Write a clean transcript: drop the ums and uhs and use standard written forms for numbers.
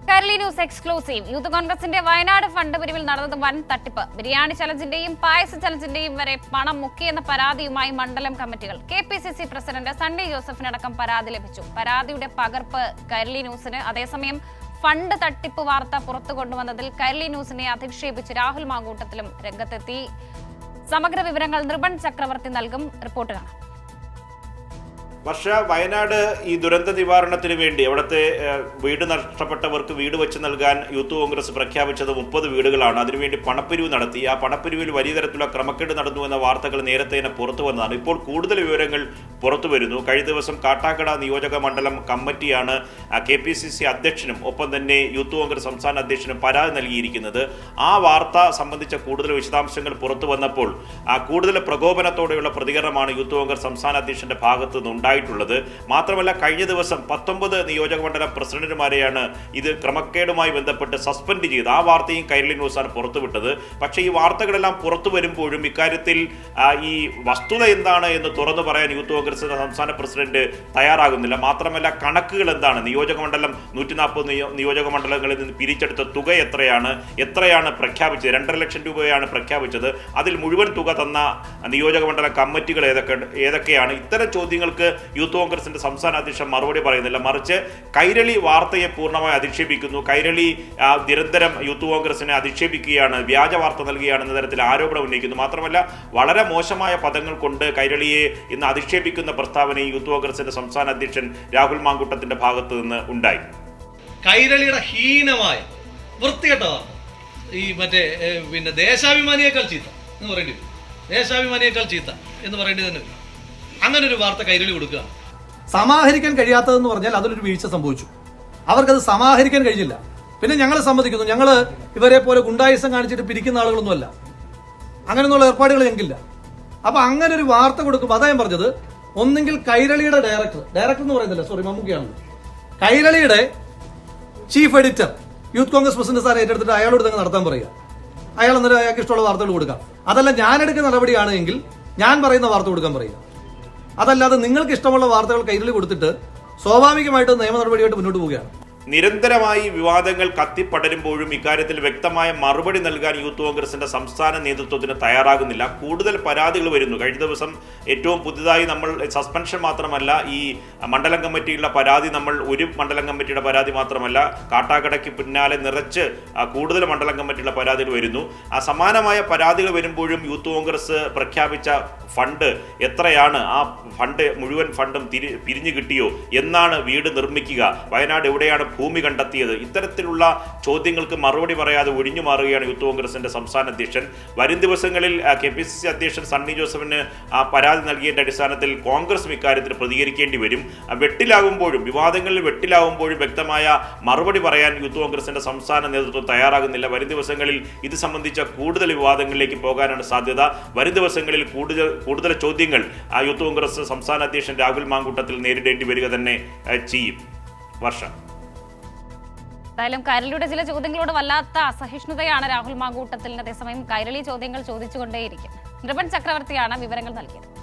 Kairali news exclusive. Youth കോൺഗ്രസിന്റെ Wayanad fund പിരിവിൽ നടന്നത് വൻ തട്ടിപ്പ്. ബിരിയാണി ചലഞ്ചിന്റെയും പായസ ചലഞ്ചിന്റെയും വരെ പണം മുക്കിയെന്ന പരാതിയുമായി മണ്ഡലം കമ്മിറ്റികൾ. KPCC പ്രസിഡന്റ് സണ്ണി ജോസഫിനടക്കം പരാതി ലഭിച്ചു. പരാതിയുടെ പകർപ്പ് കൈരളി ന്യൂസിന്. അതേസമയം ഫണ്ട് തട്ടിപ്പ് വാർത്ത പുറത്തു കൊണ്ടുവന്നതിൽ കൈരളി ന്യൂസിനെ അധിക്ഷേപിച്ച് രാഹുൽ മാങ്കൂട്ടത്തിലും രംഗത്തെത്തി. സമഗ്ര വിവരങ്ങൾ നിർബൻ ചക്രവർത്തി നൽകും. റിപ്പോർട്ട് കാണാം. വർഷ, വയനാട് ഈ ദുരന്ത നിവാരണത്തിന് വേണ്ടി അവിടുത്തെ വീട് നഷ്ടപ്പെട്ടവർക്ക് വീട് വെച്ച് നൽകാൻ യൂത്ത് കോൺഗ്രസ് പ്രഖ്യാപിച്ചത് 30 വീടുകളാണ്. അതിനുവേണ്ടി പണപ്പിരിവ് നടത്തി. ആ പണപ്പിരിവിൽ വലിയ തരത്തിലുള്ള ക്രമക്കേട് നടന്നു എന്ന വാർത്തകൾ നേരത്തെ തന്നെ പുറത്തു വന്നതാണ്. ഇപ്പോൾ കൂടുതൽ വിവരങ്ങൾ പുറത്തു വരുന്നു. കഴിഞ്ഞ ദിവസം കാട്ടാക്കട നിയോജക മണ്ഡലം കമ്മിറ്റിയാണ് KPCC അധ്യക്ഷനും ഒപ്പം തന്നെ യൂത്ത് കോൺഗ്രസ് സംസ്ഥാന അധ്യക്ഷനും പരാതി നൽകിയിരിക്കുന്നത്. ആ വാർത്ത സംബന്ധിച്ച കൂടുതൽ വിശദാംശങ്ങൾ പുറത്തു വന്നപ്പോൾ കൂടുതൽ പ്രകോപനത്തോടെയുള്ള പ്രതികരണമാണ് യൂത്ത് കോൺഗ്രസ് സംസ്ഥാന അധ്യക്ഷന്റെ ഭാഗത്തു നിന്നുണ്ടായത്. മാത്രമല്ല, കഴിഞ്ഞ ദിവസം 19 നിയോജക മണ്ഡലം പ്രസിഡന്റുമാരെയാണ് ഇത് ക്രമക്കേടുമായി ബന്ധപ്പെട്ട് സസ്പെൻഡ് ചെയ്ത്. ആ വാർത്തയും കൈരളി ന്യൂസാണ് പുറത്തുവിട്ടത്. പക്ഷേ ഈ വാർത്തകളെല്ലാം പുറത്തു വരുമ്പോഴും ഇക്കാര്യത്തിൽ ഈ വസ്തുത എന്താണ് എന്ന് തുറന്നു പറയാൻ യൂത്ത് കോൺഗ്രസിന്റെ സംസ്ഥാന പ്രസിഡന്റ് തയ്യാറാകുന്നില്ല. മാത്രമല്ല, കണക്കുകൾ എന്താണ്, നിയോജക മണ്ഡലം 140 നിയോജക മണ്ഡലങ്ങളിൽ നിന്ന് പിരിച്ചെടുത്ത തുക എത്രയാണ് പ്രഖ്യാപിച്ചത്? 2.5 ലക്ഷം രൂപയാണ് പ്രഖ്യാപിച്ചത്. അതിൽ മുഴുവൻ തുക തന്ന നിയോജക മണ്ഡലം കമ്മിറ്റികൾ ഏതൊക്കെയാണ്? ഇത്തരം ചോദ്യങ്ങൾക്ക് യൂത്ത് കോൺഗ്രസിന്റെ സംസ്ഥാന അധ്യക്ഷൻ മറുപടി പറയുന്നില്ല. മറിച്ച് കൈരളി വാർത്തയെ പൂർണ്ണമായി അധിക്ഷേപിക്കുന്നു. കൈരളി നിരന്തരം യൂത്ത് കോൺഗ്രസിനെ അധിക്ഷേപിക്കുകയാണ്, വ്യാജ വാർത്ത നൽകുകയാണെന്ന തരത്തിൽ ആരോപണം ഉന്നയിക്കുന്നു. മാത്രമല്ല, വളരെ മോശമായ പദങ്ങൾ കൊണ്ട് കൈരളിയെ ഇന്ന് അധിക്ഷേപിക്കുന്ന പ്രസ്താവനയും യൂത്ത് കോൺഗ്രസിന്റെ സംസ്ഥാന അധ്യക്ഷൻ രാഹുൽ മാങ്കൂട്ടത്തിന്റെ ഭാഗത്ത് നിന്ന് ഉണ്ടായി. കൈരളിയുടെ ഹീനമായ വൃത്തികെട്ട വാർത്ത, ഈ ദേശാഭിമാനിയേക്കാൾ ചീത്ത എന്ന് പറയേണ്ടി വരും. ദേശാഭിമാനിയേക്കാൾ ചീത്ത എന്ന് പറയേണ്ടി തന്നെ വരും. അങ്ങനെ ഒരു വാർത്ത കൈരളി കൊടുക്കുക. സമാഹരിക്കാൻ കഴിയാത്തതെന്ന് പറഞ്ഞാൽ അതിലൊരു വീഴ്ച സംഭവിച്ചു. അവർക്കത് സമാഹരിക്കാൻ കഴിഞ്ഞില്ല. പിന്നെ ഞങ്ങൾ സമ്മതിക്കുന്നു, ഞങ്ങൾ ഇവരെ പോലെ ഗുണ്ടായുസം കാണിച്ചിട്ട് പിരിക്കുന്ന ആളുകളൊന്നുമല്ല. അങ്ങനെയൊന്നുള്ള ഏർപ്പാടുകൾ ഞങ്ങൾക്കില്ല. അപ്പൊ അങ്ങനെ ഒരു വാർത്ത കൊടുക്കുമ്പോൾ അതാ ഞാൻ പറഞ്ഞത്, ഒന്നെങ്കിൽ കൈരളിയുടെ ഡയറക്ടർ എന്ന് പറയുന്നില്ല, സോറി, മമ്മൂക്കയാണ്. കൈരളിയുടെ chief editor youth Congress president സ്ഥാനം ഏറ്റെടുത്തിട്ട് അയാളോട് തന്നെ നടത്താൻ പറയുക. അയാൾ എന്നിട്ട് അയാൾക്ക് ഇഷ്ടമുള്ള വാർത്തകൾ കൊടുക്കാം. അതല്ല, ഞാൻ എടുക്കുന്ന നടപടിയാണ് എങ്കിൽ ഞാൻ പറയുന്ന വാർത്ത കൊടുക്കാൻ പറയുക. അതല്ലാതെ നിങ്ങൾക്ക് ഇഷ്ടമുള്ള വാർത്തകൾ കൈരളി കൊടുത്തിട്ട് സ്വാഭാവികമായിട്ട് നിയമ നടപടിയായിട്ട് മുന്നോട്ട് പോവുകയാണ്. നിരന്തരമായി വിവാദങ്ങൾ കത്തിപ്പടരുമ്പോഴും ഇക്കാര്യത്തിൽ വ്യക്തമായ മറുപടി നൽകാൻ യൂത്ത് കോൺഗ്രസിന്റെ സംസ്ഥാന നേതൃത്വത്തിന് തയ്യാറാകുന്നില്ല. കൂടുതൽ പരാതികൾ വരുന്നു. കഴിഞ്ഞ ദിവസം ഏറ്റവും പുതുതായി നമ്മൾ സസ്പെൻഷൻ മാത്രമല്ല, ഈ മണ്ഡലം കമ്മിറ്റിയുള്ള പരാതി, നമ്മൾ ഒരു മണ്ഡലം കമ്മിറ്റിയുടെ പരാതി മാത്രമല്ല, കാട്ടാക്കടയ്ക്ക് പിന്നാലെ നിറച്ച് കൂടുതൽ മണ്ഡലം കമ്മിറ്റിയുള്ള പരാതികൾ വരുന്നു. സമാനമായ പരാതികൾ വരുമ്പോഴും യൂത്ത് കോൺഗ്രസ് പ്രഖ്യാപിച്ച ഫണ്ട് എത്രയാണ്, ആ ഫണ്ട് മുഴുവൻ ഫണ്ടും പിരിഞ്ഞു കിട്ടിയോ, എന്നാണ് വീട് നിർമ്മിക്കുക, വയനാട് എവിടെയാണ് ഭൂമി കണ്ടെത്തിയത്, ഇത്തരത്തിലുള്ള ചോദ്യങ്ങൾക്ക് മറുപടി പറയാതെ ഒഴിഞ്ഞു മാറുകയാണ് യൂത്ത് കോൺഗ്രസിന്റെ സംസ്ഥാന അധ്യക്ഷൻ. വരും ദിവസങ്ങളിൽ KPCC അധ്യക്ഷൻ സണ്ണി ജോസഫിന് പരാതി നൽകിയതിന്റെ അടിസ്ഥാനത്തിൽ കോൺഗ്രസും ഇക്കാര്യത്തിൽ പ്രതികരിക്കേണ്ടി വരും. വിവാദങ്ങളിൽ വെട്ടിലാവുമ്പോഴും വ്യക്തമായ മറുപടി പറയാൻ യൂത്ത് കോൺഗ്രസിന്റെ സംസ്ഥാന നേതൃത്വം തയ്യാറാകുന്നില്ല. വരും ദിവസങ്ങളിൽ ഇത് സംബന്ധിച്ച കൂടുതൽ വിവാദങ്ങളിലേക്ക് പോകാനാണ് സാധ്യത. വരും ദിവസങ്ങളിൽ കൂടുതൽ ചോദ്യങ്ങൾ യൂത്ത് കോൺഗ്രസ് സംസ്ഥാന അധ്യക്ഷൻ രാഹുൽ മാങ്കൂട്ടത്തിൽ നേരിടേണ്ടി വരിക തന്നെ ചെയ്യും. വർഷ, എന്തായാലും കൈരളിയുടെ ചില ചോദ്യങ്ങളോട് വല്ലാത്ത അസഹിഷ്ണുതയാണ് രാഹുൽ മാങ്കൂട്ടത്തിൽ. അതേസമയം കൈരളി ചോദ്യങ്ങൾ ചോദിച്ചുകൊണ്ടേയിരിക്കും. നിർബൻ ചക്രവർത്തിയാണ് വിവരങ്ങൾ നൽകിയത്.